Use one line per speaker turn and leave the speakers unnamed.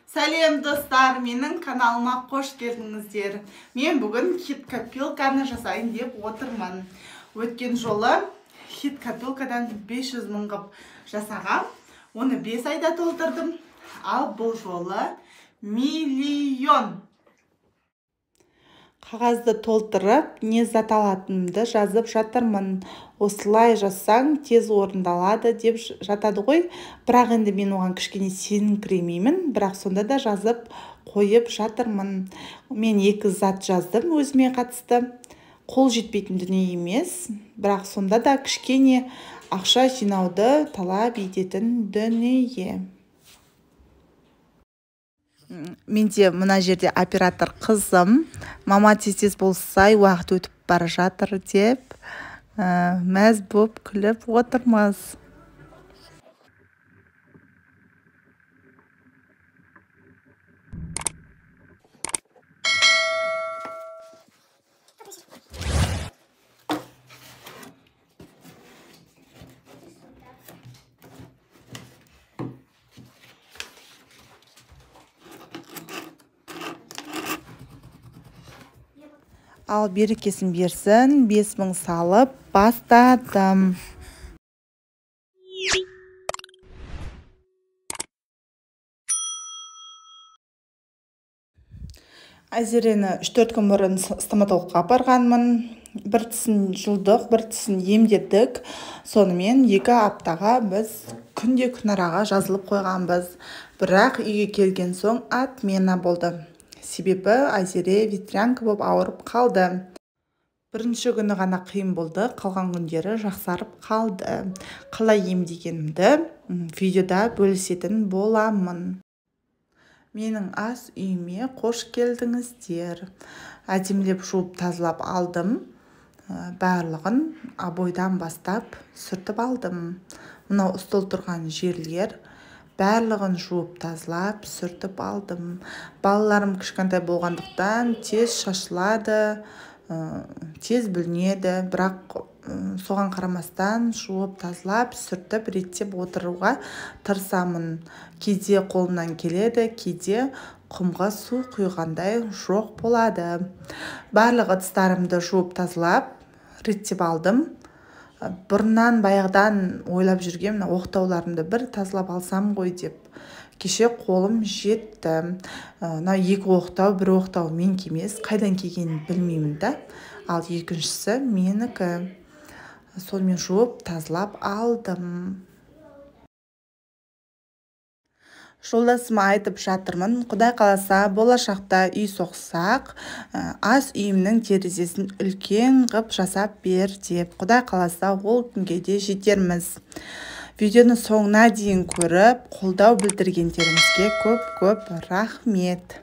Сәлем достар, менің каналыма қош келдіңіздер. Мен бүгін хит копилканы жасайын деп отырмын. Өткен жолы хит копилкадан 500 мың қып жасағам. Оны 5 айда толтырдым. Ал бұл жолы миллион. Қағазды толтырып, не зат алатынымды жазып жатырмын. Осылай жазсаң тез орындалады деп жатады ғой. Бірақ енді мен оған кішкене сеніңкіремеймін, бірақ сонда да жазып қойып жатырмын. Мен 2 зат жаздым өзіме қатысты. Қол жетпейтін дүние емес, бірақ сонда да кішкене ақша жинауды талап ететін дүние. Менде мына жерде оператор қызым, мама тез болсай уақыт өтіп бара жатыр деп мәз боп күліп отырмыз. Ал берекесін берсін, 5000 салып бастадым. Айзерені 3-4 күн бұрын стоматологқа барғанмын. Бір тісін жұлдық, бір тісін емдедік. Сонымен 2 аптаға біз күнде күнараға жазылып қойғанбыз. Бірақ үйге келген соң отмена болды. Себебі Айзере ветрянка болып ауырып қалды. Бірінші күні ғана қиын болды, қалған күндері жақсарып қалды. Қалай емдегенімді видеода бөлісетін боламын. Менің ас үйіме қош келдіңіздер. Әдемілеп жуып тазалап алдым. Барлығын обойдан бастап сүртіп алдым. Мынау стол тұрған жерлер барлығын жуып тазалап сүртіп алдым. Балаларым кішкентай болғандықтан тез шашылады, тез бүлінеді, бірақ соған қарамастан жуып тазалап сүртіп реттеп отыруға тырысамын. Кейде қолымнан келеді, кейде құмға су құйғандай жоқ болады. Барлық ыдыстарымды жуып тазалап реттеп алдым. Бұрыннан баяғыдан ойлап жүрген оқтауларымды бір тазалап алсам ғой деп. Кеше қолым жетті. 2 оқтау, 1 оқтау менікі емес, қайдан келгенін білмеймін да. Ал екіншісі менікі. Сонымен жуып тазалап алдым. Жолдасыма айтып жатырмын, Құдай қаласа болашақта үй соқсақ, ас үйімнің терезесін үлкен ғып жасап бер деп. Құдай қаласа ол күнге де жетерміз. Видеоны соңына дейін көріп, қолдау білдіргендеріңізге көп рахмет.